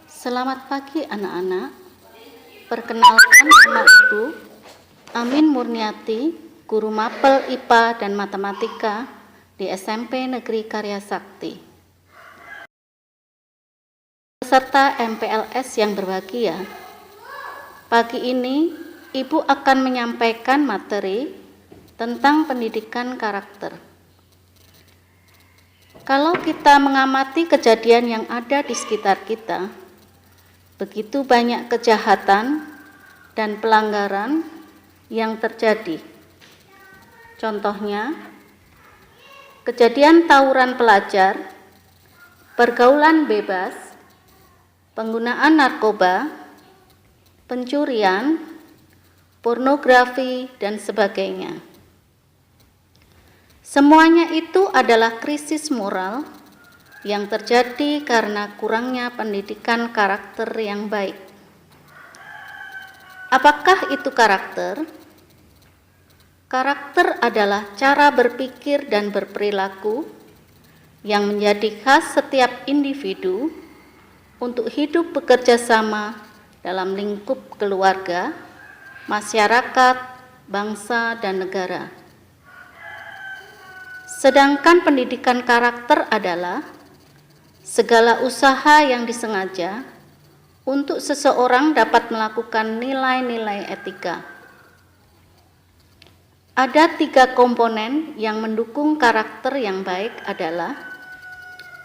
Selamat pagi anak-anak. Perkenalkan, nama Ibu Amin Murniati, guru mapel IPA dan Matematika di SMP Negeri Karya Sakti. Peserta MPLS yang berbahagia, pagi ini Ibu akan menyampaikan materi tentang pendidikan karakter. Kalau kita mengamati kejadian yang ada di sekitar kita, begitu banyak kejahatan dan pelanggaran yang terjadi. Contohnya, kejadian tawuran pelajar, pergaulan bebas, penggunaan narkoba, pencurian, pornografi, dan sebagainya. Semuanya itu adalah krisis moral yang terjadi karena kurangnya pendidikan karakter yang baik. Apakah itu karakter? Karakter adalah cara berpikir dan berperilaku yang menjadi khas setiap individu untuk hidup bekerja sama dalam lingkup keluarga, masyarakat, bangsa, dan negara. Sedangkan pendidikan karakter adalah segala usaha yang disengaja untuk seseorang dapat melakukan nilai-nilai etika. Ada 3 komponen yang mendukung karakter yang baik adalah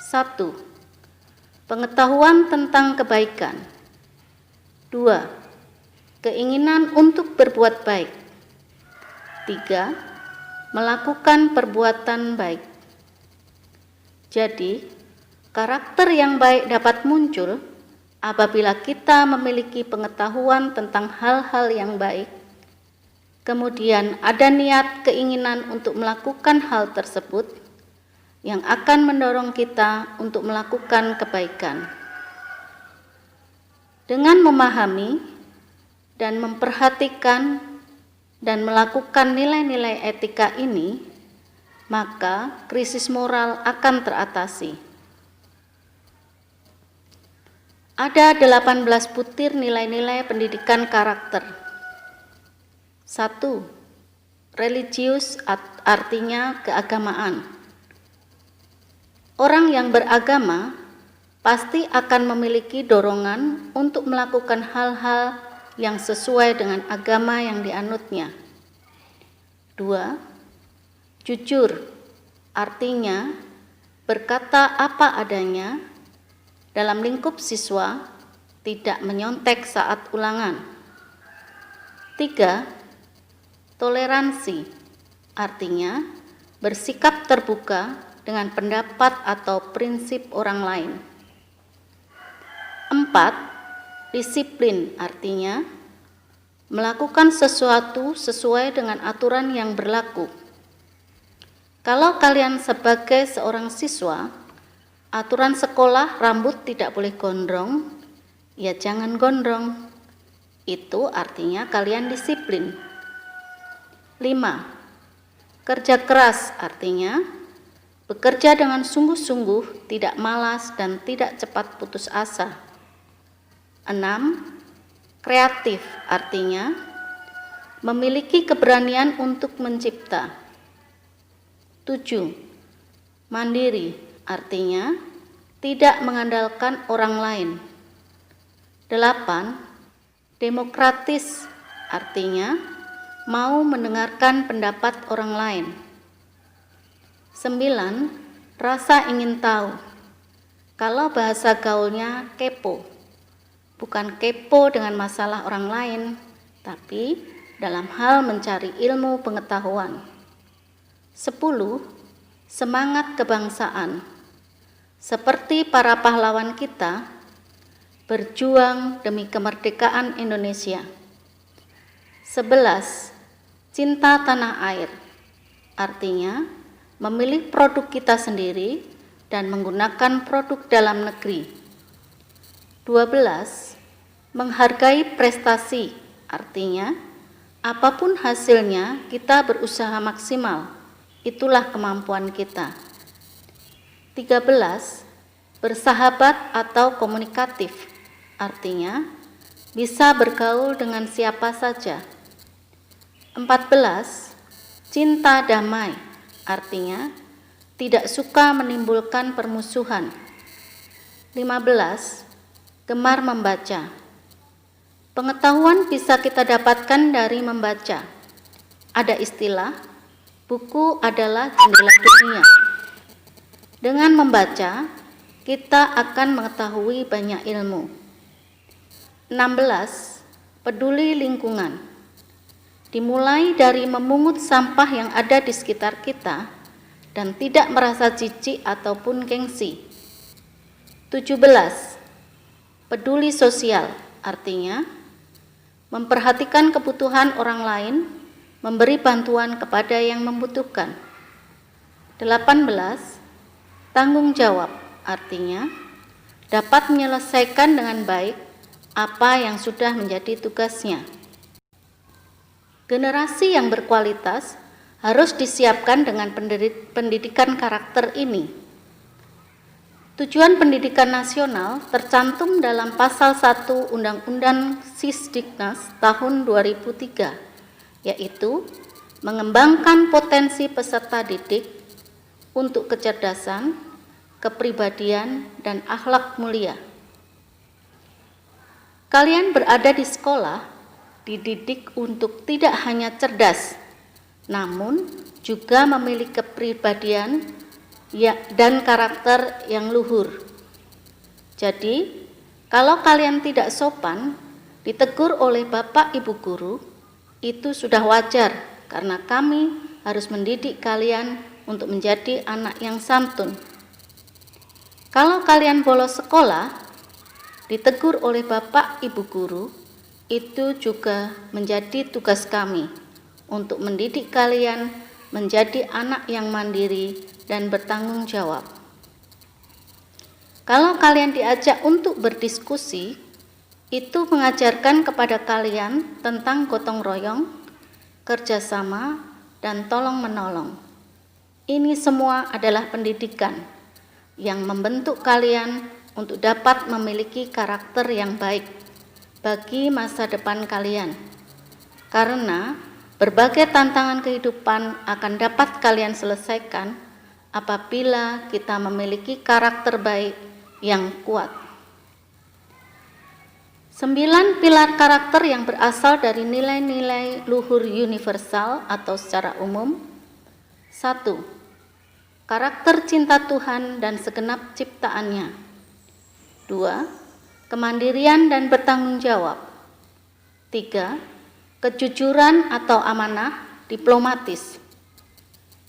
1. Pengetahuan tentang kebaikan. 2. Keinginan untuk berbuat baik. 3. Melakukan perbuatan baik. Jadi, karakter yang baik dapat muncul apabila kita memiliki pengetahuan tentang hal-hal yang baik, kemudian ada niat keinginan untuk melakukan hal tersebut yang akan mendorong kita untuk melakukan kebaikan. Dengan memahami dan memperhatikan dan melakukan nilai-nilai etika ini, maka krisis moral akan teratasi. Ada 18 butir nilai-nilai pendidikan karakter. 1. Religius artinya keagamaan. Orang yang beragama pasti akan memiliki dorongan untuk melakukan hal-hal yang sesuai dengan agama yang dianutnya. 2. Jujur artinya berkata apa adanya dalam lingkup siswa, tidak menyontek saat ulangan. 3. Toleransi artinya bersikap terbuka dengan pendapat atau prinsip orang lain. 4. Disiplin artinya melakukan sesuatu sesuai dengan aturan yang berlaku. Kalau kalian sebagai seorang siswa, aturan sekolah rambut tidak boleh gondrong, ya jangan gondrong. Itu artinya kalian disiplin. 5. Kerja keras artinya bekerja dengan sungguh-sungguh, tidak malas dan tidak cepat putus asa. 6. Kreatif artinya memiliki keberanian untuk mencipta. 7. Mandiri artinya tidak mengandalkan orang lain. 8. Demokratis artinya mau mendengarkan pendapat orang lain. 9. Rasa ingin tahu. Kalau bahasa gaulnya kepo. Bukan kepo dengan masalah orang lain, tapi dalam hal mencari ilmu pengetahuan. 10. Semangat kebangsaan. Seperti para pahlawan kita, berjuang demi kemerdekaan Indonesia. 11. Cinta tanah air. Artinya, memilih produk kita sendiri dan menggunakan produk dalam negeri. 12. Menghargai prestasi, artinya apapun hasilnya kita berusaha maksimal, itulah kemampuan kita. 13. Bersahabat atau komunikatif, artinya bisa bergaul dengan siapa saja. 14. Cinta damai, artinya tidak suka menimbulkan permusuhan. 15. Gemar membaca. Pengetahuan bisa kita dapatkan dari membaca. Ada istilah, buku adalah jendela dunia. Dengan membaca, kita akan mengetahui banyak ilmu. 16. Peduli lingkungan. Dimulai dari memungut sampah yang ada di sekitar kita dan tidak merasa jijik ataupun gengsi. 17. Peduli sosial, artinya memperhatikan kebutuhan orang lain, memberi bantuan kepada yang membutuhkan. 18. Tanggung jawab, artinya dapat menyelesaikan dengan baik apa yang sudah menjadi tugasnya. Generasi yang berkualitas harus disiapkan dengan pendidikan karakter ini. Tujuan pendidikan nasional tercantum dalam pasal 1 Undang-Undang Sisdiknas tahun 2003, yaitu mengembangkan potensi peserta didik untuk kecerdasan, kepribadian, dan akhlak mulia. Kalian berada di sekolah, dididik untuk tidak hanya cerdas, namun juga memiliki kepribadian dan karakter yang luhur. Jadi, kalau kalian tidak sopan, ditegur oleh Bapak Ibu guru, itu sudah wajar karena kami harus mendidik kalian untuk menjadi anak yang santun. Kalau kalian bolos sekolah, ditegur oleh Bapak Ibu guru, itu juga menjadi tugas kami untuk mendidik kalian menjadi anak yang mandiri dan bertanggung jawab. Kalau kalian diajak untuk berdiskusi, itu mengajarkan kepada kalian tentang gotong royong, kerjasama, dan tolong-menolong. Ini semua adalah pendidikan yang membentuk kalian untuk dapat memiliki karakter yang baik bagi masa depan kalian. Karena berbagai tantangan kehidupan akan dapat kalian selesaikan apabila kita memiliki karakter baik yang kuat. 9 pilar karakter yang berasal dari nilai-nilai luhur universal atau secara umum. 1. Karakter cinta Tuhan dan segenap ciptaannya. 2. Kemandirian dan bertanggung jawab. 3. Kejujuran atau amanah diplomatis.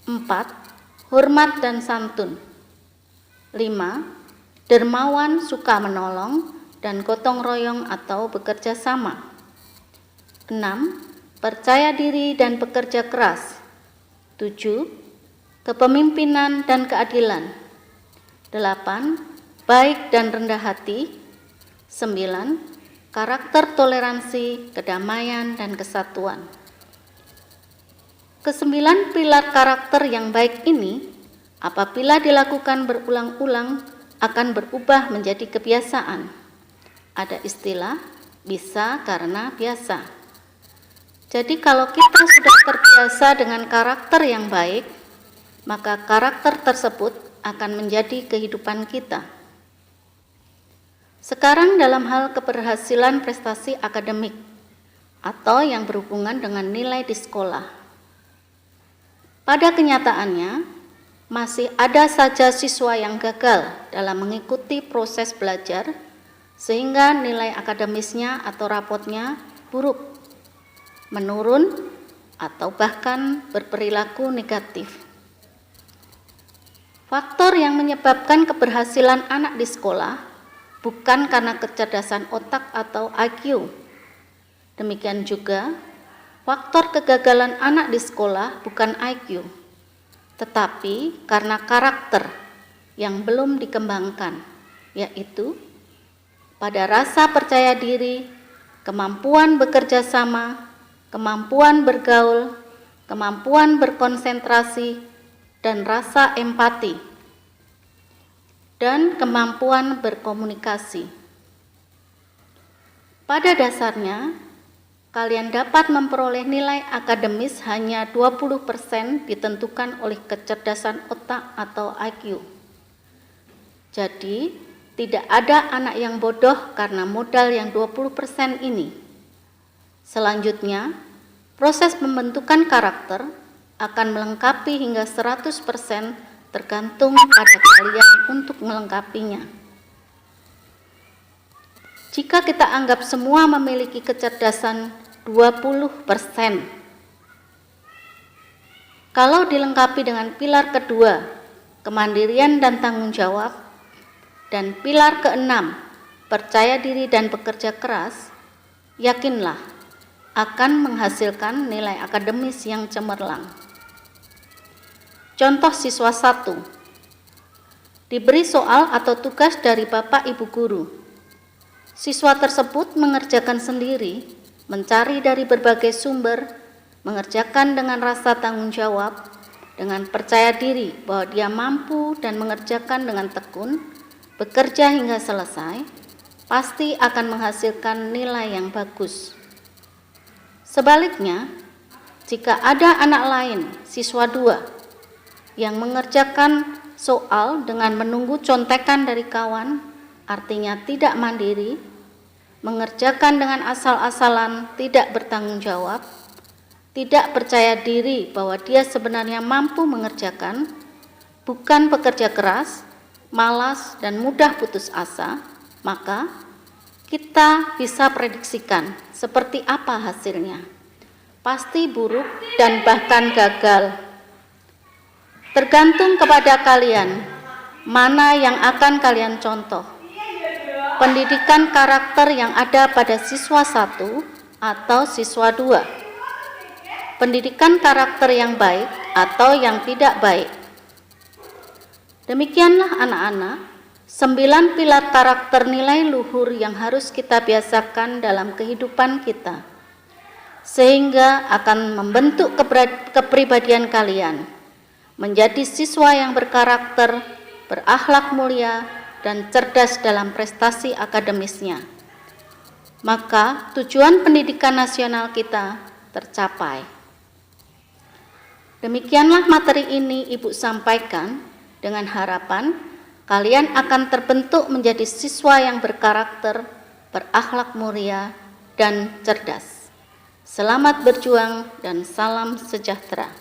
4. Hormat dan santun. 5. Dermawan, suka menolong, dan gotong royong atau bekerja sama. 6. Percaya diri dan bekerja keras. 7. Kepemimpinan dan keadilan. 8. Baik dan rendah hati. 9. Karakter toleransi, kedamaian, dan kesatuan. Kesembilan pilar karakter yang baik ini, apabila dilakukan berulang-ulang, akan berubah menjadi kebiasaan. Ada istilah, bisa karena biasa. Jadi kalau kita sudah terbiasa dengan karakter yang baik, maka karakter tersebut akan menjadi kehidupan kita. Sekarang dalam hal keberhasilan prestasi akademik atau yang berhubungan dengan nilai di sekolah. Pada kenyataannya, masih ada saja siswa yang gagal dalam mengikuti proses belajar sehingga nilai akademisnya atau rapotnya buruk, menurun, atau bahkan berperilaku negatif. Faktor yang menyebabkan keberhasilan anak di sekolah bukan karena kecerdasan otak atau IQ. Demikian juga, faktor kegagalan anak di sekolah bukan IQ, tetapi karena karakter yang belum dikembangkan, yaitu pada rasa percaya diri, kemampuan bekerja sama, kemampuan bergaul, kemampuan berkonsentrasi, dan rasa empati, dan kemampuan berkomunikasi. Pada dasarnya, kalian dapat memperoleh nilai akademis hanya 20% ditentukan oleh kecerdasan otak atau IQ. Jadi, tidak ada anak yang bodoh karena modal yang 20% ini. Selanjutnya, proses pembentukan karakter akan melengkapi hingga 100% tergantung pada kalian untuk melengkapinya. Jika kita anggap semua memiliki kecerdasan 20%, kalau dilengkapi dengan pilar kedua, kemandirian dan tanggung jawab, dan pilar keenam, percaya diri dan bekerja keras, yakinlah akan menghasilkan nilai akademis yang cemerlang. Contoh siswa 1, diberi soal atau tugas dari Bapak Ibu Guru. Siswa tersebut mengerjakan sendiri, mencari dari berbagai sumber, mengerjakan dengan rasa tanggung jawab, dengan percaya diri bahwa dia mampu dan mengerjakan dengan tekun, bekerja hingga selesai, pasti akan menghasilkan nilai yang bagus. Sebaliknya, jika ada anak lain, siswa 2, yang mengerjakan soal dengan menunggu contekan dari kawan, artinya tidak mandiri, mengerjakan dengan asal-asalan, tidak bertanggung jawab, tidak percaya diri bahwa dia sebenarnya mampu mengerjakan, bukan pekerja keras, malas dan mudah putus asa, maka kita bisa prediksikan seperti apa hasilnya. Pasti buruk dan bahkan gagal. Tergantung kepada kalian, mana yang akan kalian contoh. Pendidikan karakter yang ada pada siswa 1 atau siswa 2. Pendidikan karakter yang baik atau yang tidak baik. Demikianlah anak-anak, 9 pilar karakter nilai luhur yang harus kita biasakan dalam kehidupan kita, sehingga akan membentuk kepribadian kalian, menjadi siswa yang berkarakter, berakhlak mulia, dan cerdas dalam prestasi akademisnya. Maka tujuan pendidikan nasional kita tercapai. Demikianlah materi ini Ibu sampaikan dengan harapan kalian akan terbentuk menjadi siswa yang berkarakter, berakhlak mulia, dan cerdas. Selamat berjuang dan salam sejahtera.